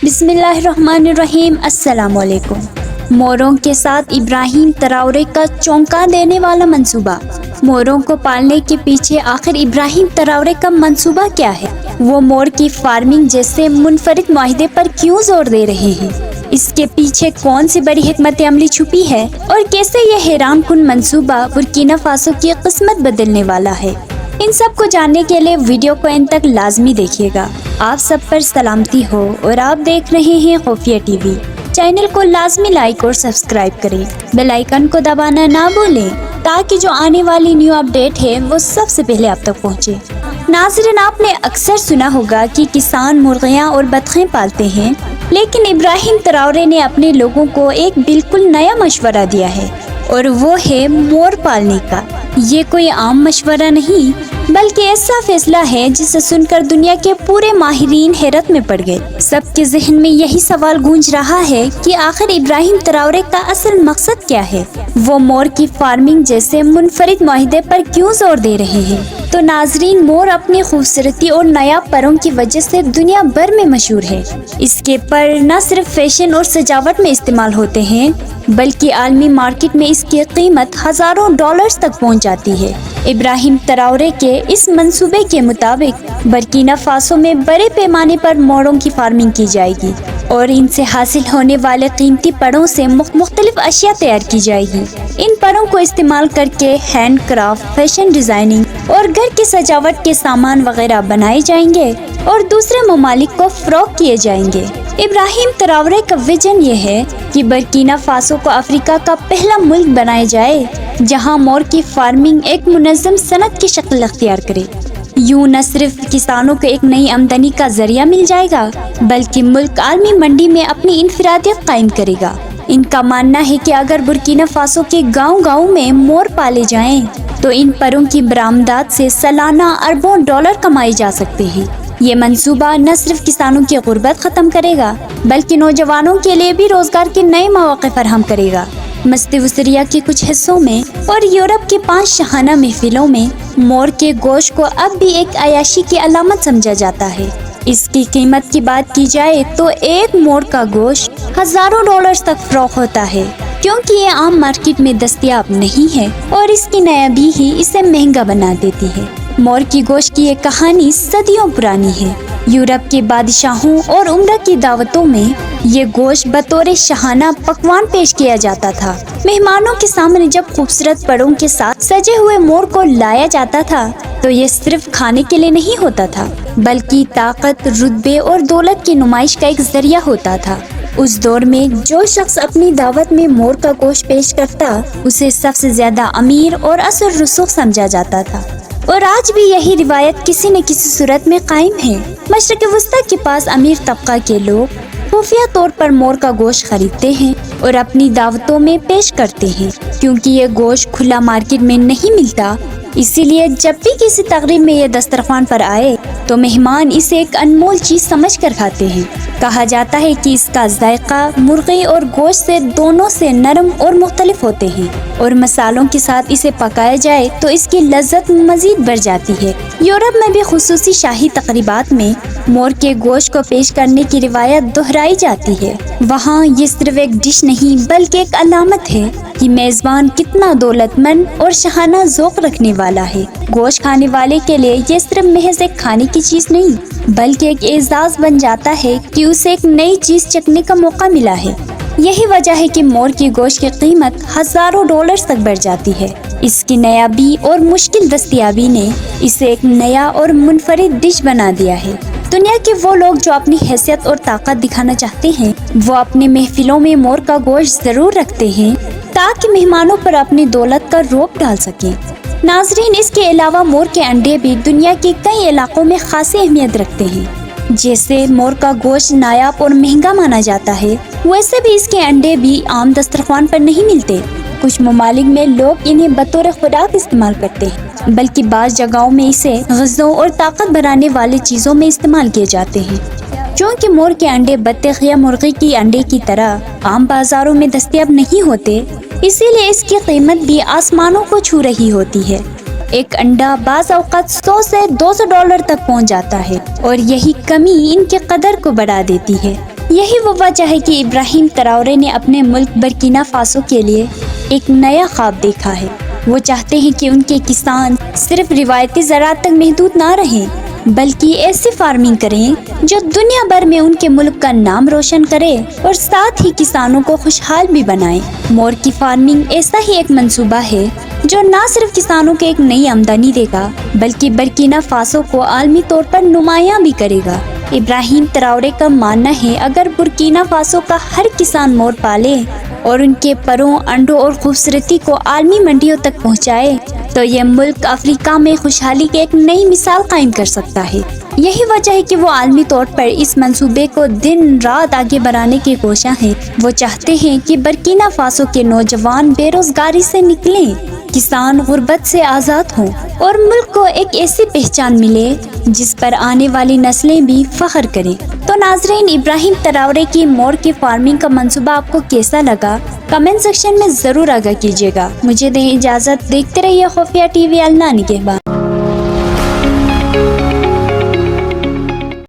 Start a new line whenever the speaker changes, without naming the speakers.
بسم اللہ الرحمن الرحیم۔ السلام علیکم۔ موروں کے ساتھ ابراہیم تراورے کا چونکا دینے والا منصوبہ۔ موروں کو پالنے کے پیچھے آخر ابراہیم تراورے کا منصوبہ کیا ہے؟ وہ مور کی فارمنگ جیسے منفرد معاہدے پر کیوں زور دے رہے ہیں؟ اس کے پیچھے کون سی بڑی حکمت عملی چھپی ہے اور کیسے یہ حیران کن منصوبہ برکینا فاسو کی قسمت بدلنے والا ہے؟ ان سب کو جاننے کے لیے ویڈیو کو end تک لازمی دیکھیے گا۔ آپ سب پر سلامتی ہو اور آپ دیکھ رہے ہیں خفیہ ٹی وی۔ چینل کو لازمی لائک اور سبسکرائب کریں، بیل آئیکن کو دبانا نہ بھولیں تاکہ جو آنے والی نیو اپڈیٹ ہے وہ سب سے پہلے آپ تک پہنچے۔ ناظرین، آپ نے اکثر سنا ہوگا کہ کسان مرغیاں اور بطخیں پالتے ہیں، لیکن ابراہیم تراورے نے اپنے لوگوں کو ایک بالکل نیا مشورہ دیا ہے اور وہ ہے مور پالنے کا۔ یہ کوئی عام مشورہ نہیں بلکہ ایسا فیصلہ ہے جسے سن کر دنیا کے پورے ماہرین حیرت میں پڑ گئے۔ سب کے ذہن میں یہی سوال گونج رہا ہے کہ آخر ابراہیم تراورے کا اصل مقصد کیا ہے؟ وہ مور کی فارمنگ جیسے منفرد معاہدے پر کیوں زور دے رہے ہیں؟ تو ناظرین، مور اپنی خوبصورتی اور نایاب پروں کی وجہ سے دنیا بھر میں مشہور ہے۔ اس کے پر نہ صرف فیشن اور سجاوٹ میں استعمال ہوتے ہیں بلکہ عالمی مارکیٹ میں اس کی قیمت ہزاروں ڈالرز تک پہنچ جاتی ہے۔ ابراہیم تراورے کے اس منصوبے کے مطابق برکینا فاسو میں بڑے پیمانے پر موروں کی فارمنگ کی جائے گی اور ان سے حاصل ہونے والے قیمتی پروں سے مختلف اشیاء تیار کی جائے گی۔ ان پروں کو استعمال کر کے ہینڈ کرافٹ، فیشن ڈیزائننگ اور گھر کی سجاوٹ کے سامان وغیرہ بنائے جائیں گے اور دوسرے ممالک کو فروخت کیے جائیں گے۔ ابراہیم تراورے کا ویژن یہ ہے کہ برکینا فاسو کو افریقہ کا پہلا ملک بنایا جائے جہاں مور کی فارمنگ ایک منظم صنعت کی شکل اختیار کرے۔ یوں نہ صرف کسانوں کو ایک نئی آمدنی کا ذریعہ مل جائے گا بلکہ ملک عالمی منڈی میں اپنی انفرادیت قائم کرے گا۔ ان کا ماننا ہے کہ اگر برکینا فاسو کے گاؤں میں مور پالے جائیں تو ان پروں کی برآمدات سے سالانہ اربوں ڈالر کمائے جا سکتے ہیں۔ یہ منصوبہ نہ صرف کسانوں کی غربت ختم کرے گا بلکہ نوجوانوں کے لیے بھی روزگار کے نئے مواقع فراہم کرے گا۔ مستوسریہ کے کچھ حصوں میں اور یورپ کے 5 شاہانہ محفلوں میں مور کے گوشت کو اب بھی ایک عیاشی کی علامت سمجھا جاتا ہے۔ اس کی قیمت کی بات کی جائے تو ایک مور کا گوشت ہزاروں ڈالرز تک فروخت ہوتا ہے کیونکہ یہ عام مارکیٹ میں دستیاب نہیں ہے اور اس کی نایابی ہی اسے مہنگا بنا دیتی ہے۔ مور کی گوشت کی یہ کہانی صدیوں پرانی ہے۔ یورپ کے بادشاہوں اور عمرہ کی دعوتوں میں یہ گوشت بطور شاہانہ پکوان پیش کیا جاتا تھا۔ مہمانوں کے سامنے جب خوبصورت پروں کے ساتھ سجے ہوئے مور کو لایا جاتا تھا تو یہ صرف کھانے کے لیے نہیں ہوتا تھا بلکہ طاقت، رتبے اور دولت کی نمائش کا ایک ذریعہ ہوتا تھا۔ اس دور میں جو شخص اپنی دعوت میں مور کا گوشت پیش کرتا اسے سب سے زیادہ امیر اور اثر رسوخ سمجھا جاتا تھا، اور آج بھی یہی روایت کسی نہ کسی صورت میں قائم ہے۔ مشرق وسطیٰ کے پاس امیر طبقہ کے لوگ خفیہ طور پر مور کا گوشت خریدتے ہیں اور اپنی دعوتوں میں پیش کرتے ہیں۔ کیونکہ یہ گوشت کھلا مارکیٹ میں نہیں ملتا، اسی لیے جب بھی کسی تقریب میں یہ دسترخوان پر آئے تو مہمان اسے ایک انمول چیز سمجھ کر کھاتے ہیں۔ کہا جاتا ہے کہ اس کا ذائقہ مرغی اور گوشت سے دونوں سے نرم اور مختلف ہوتے ہیں اور مسالوں کے ساتھ اسے پکایا جائے تو اس کی لذت مزید بڑھ جاتی ہے۔ یورپ میں بھی خصوصی شاہی تقریبات میں مور کے گوشت کو پیش کرنے کی روایت دہرائی جاتی ہے۔ وہاں یہ صرف ایک ڈش نہیں بلکہ ایک علامت ہے کہ میزبان کتنا دولت مند اور شاہانہ ذوق رکھنے والا ہے۔ گوشت کھانے والے کے لیے یہ صرف محض ایک کھانے کی چیز نہیں بلکہ ایک اعزاز بن جاتا ہے کہ اسے ایک نئی چیز چکھنے کا موقع ملا ہے۔ یہی وجہ ہے کہ مور کی گوشت کی قیمت ہزاروں ڈالرز تک بڑھ جاتی ہے۔ اس کی نیابی اور مشکل دستیابی نے اسے ایک نیا اور منفرد ڈش بنا دیا ہے۔ دنیا کے وہ لوگ جو اپنی حیثیت اور طاقت دکھانا چاہتے ہیں وہ اپنے محفلوں میں مور کا گوشت ضرور رکھتے ہیں تاکہ مہمانوں پر اپنی دولت کا رعب ڈال سکیں۔ ناظرین، اس کے علاوہ مور کے انڈے بھی دنیا کے کئی علاقوں میں خاصی اہمیت رکھتے ہیں۔ جیسے مور کا گوشت نایاب اور مہنگا مانا جاتا ہے ویسے بھی اس کے انڈے بھی عام دسترخوان پر نہیں ملتے۔ کچھ ممالک میں لوگ انہیں بطور خوراک استعمال کرتے ہیں بلکہ بعض جگہوں میں اسے غذاؤں اور طاقت بڑھانے والی چیزوں میں استعمال کیے جاتے ہیں۔ چونکہ مور کے انڈے بطخ یا مرغی کی انڈے کی طرح عام بازاروں میں دستیاب نہیں ہوتے، اسی لیے اس کی قیمت بھی آسمانوں کو چھو رہی ہوتی ہے۔ ایک انڈا بعض اوقات 100 سے 200 ڈالر تک پہنچ جاتا ہے اور یہی کمی ان کی قدر کو بڑھا دیتی ہے۔ یہی وہ وجہ ہے کہ ابراہیم تراورے نے اپنے ملک برکینا فاسو کے لیے ایک نیا خواب دیکھا ہے۔ وہ چاہتے ہیں کہ ان کے کسان صرف روایتی زراعت تک محدود نہ رہیں بلکہ ایسی فارمنگ کریں جو دنیا بھر میں ان کے ملک کا نام روشن کرے اور ساتھ ہی کسانوں کو خوشحال بھی بنائے۔ مور کی فارمنگ ایسا ہی ایک منصوبہ ہے جو نہ صرف کسانوں کو ایک نئی آمدنی دے گا بلکہ برکینا فاسو کو عالمی طور پر نمایاں بھی کرے گا۔ ابراہیم تراورے کا ماننا ہے اگر برکینا فاسو کا ہر کسان مور پالے اور ان کے پروں، انڈوں اور خوبصورتی کو عالمی منڈیوں تک پہنچائے تو یہ ملک افریقہ میں خوشحالی کی ایک نئی مثال قائم کر سکتا ہے۔ یہی وجہ ہے کہ وہ عالمی طور پر اس منصوبے کو دن رات آگے بڑھانے کے کوشاں ہیں۔ وہ چاہتے ہیں کہ برکینا فاسو کے نوجوان بے روزگاری سے نکلیں، کسان غربت سے آزاد ہوں اور ملک کو ایک ایسی پہچان ملے جس پر آنے والی نسلیں بھی فخر کریں۔ تو ناظرین، ابراہیم تراورے کی مور کی فارمنگ کا منصوبہ آپ کو کیسا لگا؟ کمنٹ سیکشن میں ضرور آگاہ کیجیے گا۔ مجھے دیں اجازت، دیکھتے رہیے خفیہ ٹی وی۔ اللہ نگہبان۔